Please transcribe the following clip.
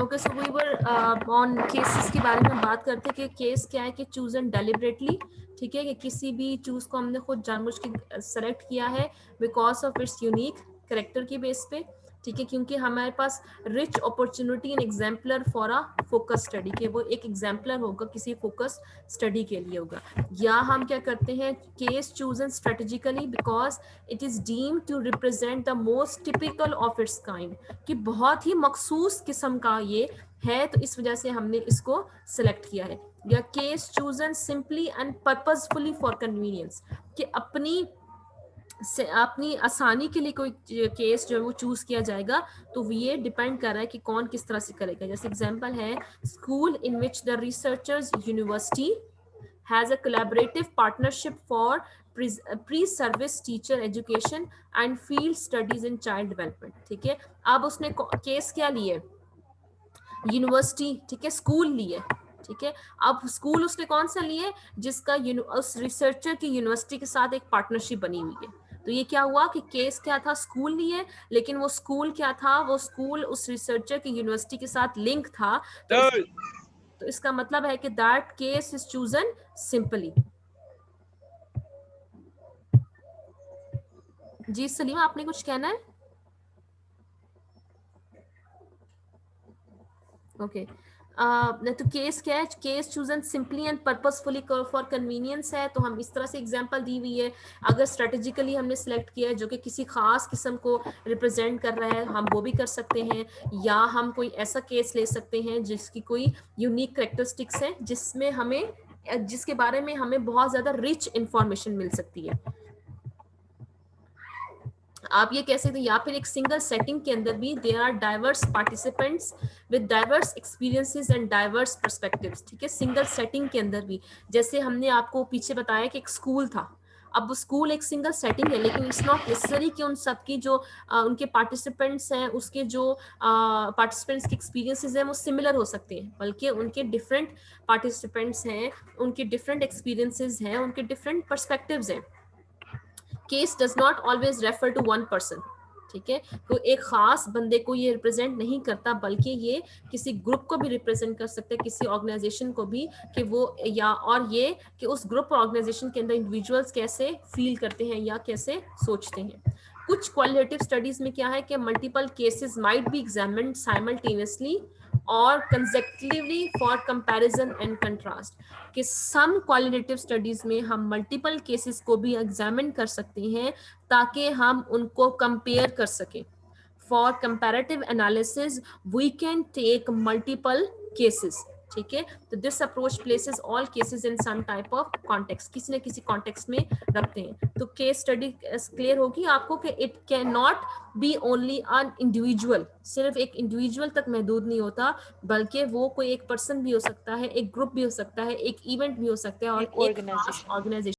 Okay, so we were on cases के बारे में बात करते हैं कि केस क्या है कि चूज एंड डेलिबरेटली, ठीक है, कि किसी भी चूज को हमने खुद जानबूझ के सेलेक्ट किया है because of its unique character की बेस पे, ठीक है, क्योंकि हमारे पास rich opportunity and exemplar for a focus study, के वो एक एग्जाम्पलर होगा किसी फोकस स्टडी के लिए होगा। या हम क्या करते हैं, case chosen strategically because it is deem to represent the most typical of its kind, कि बहुत ही मखसूस किस्म का ये है, तो इस वजह से हमने इसको सेलेक्ट किया है। या case chosen simply and purposefully for convenience, कि अपनी आसानी के लिए कोई केस जो है वो चूज किया जाएगा, तो ये डिपेंड कर रहा है कि कौन किस तरह से करेगा। जैसे एग्जांपल है, school in which the researchers university has a collaborative partnership for pre-service teacher education and field studies in child development, ठीक है। अब उसने केस क्या लिए, यूनिवर्सिटी, ठीक है, स्कूल लिए, ठीक है। अब स्कूल उसने कौन सा लिए, जिसका उस रिसर्चर की यूनिवर्सिटी के साथ एक पार्टनरशिप बनी हुई है। तो ये क्या हुआ कि केस क्या था, स्कूल लिए, लेकिन वो स्कूल क्या था, वो स्कूल उस रिसर्चर की यूनिवर्सिटी के साथ लिंक था। तो इसका मतलब है कि that case is chosen simply. जी सलीमा, आपने कुछ कहना है? ओके, तो केस क्या है, case chosen simply and purposefully for convenience है। तो हम इस तरह से एग्जांपल दी हुई है। अगर स्ट्रेटेजिकली हमने सेलेक्ट किया है जो कि किसी खास किस्म को रिप्रेजेंट कर रहा है, हम वो भी कर सकते हैं। या हम कोई ऐसा केस ले सकते हैं जिसकी कोई यूनिक करेक्टरिस्टिक्स है, जिसमें हमें जिसके बारे में हमें बहुत ज्यादा रिच इंफॉर्मेशन मिल सकती है, आप ये कह सकते हैं। या फिर एक सिंगल सेटिंग के अंदर भी there are diverse participants with diverse experiences and diverse perspectives, ठीक है, सिंगल सेटिंग के अंदर भी। जैसे हमने आपको पीछे बताया कि एक स्कूल था, अब वो स्कूल एक सिंगल सेटिंग है, लेकिन इट्स नॉट नेसेसरी कि उन सबकी जो उनके पार्टिसिपेंट्स हैं, उसके जो पार्टिसिपेंट्स के एक्सपीरियंसेस हैं वो सिमिलर हो सकते हैं, बल्कि उनके डिफरेंट पार्टिसिपेंट्स हैं, उनके डिफरेंट एक्सपीरियंसेस हैं, उनके डिफरेंट पर्सपेक्टिव्स हैं। Case does not always refer to one person, ठीक है, तो एक खास बंदे को ये रिप्रेजेंट नहीं करता, बल्कि ये किसी ग्रुप को भी रिप्रेजेंट कर सकते हैं, किसी ऑर्गेनाइजेशन को भी, कि वो या और ये कि उस ग्रुप और ऑर्गेनाइजेशन के अंदर इंडिविजुअल्स कैसे फील करते हैं या कैसे सोचते हैं। कुछ क्वालिटेटिव स्टडीज में क्या है कि multiple cases might be examined simultaneously और consecutively for comparison and contrast, कि सम क्वालिटेटिव स्टडीज में हम मल्टीपल केसेस को भी एग्जामिन कर सकते हैं ताकि हम उनको कंपेयर कर सकें। For comparative analysis we can take multiple cases, ठीक है। तो this approach places all cases in some type of context, किसी न किसी कॉन्टेक्स्ट में रखते हैं। तो केस स्टडी क्लियर होगी आपको कि it can not be only an individual, सिर्फ एक इंडिविजुअल तक महदूद नहीं होता, बल्कि वो कोई एक पर्सन भी हो सकता है, एक ग्रुप भी हो सकता है, एक इवेंट भी हो सकता है, और एक ऑर्गेनाइजेशन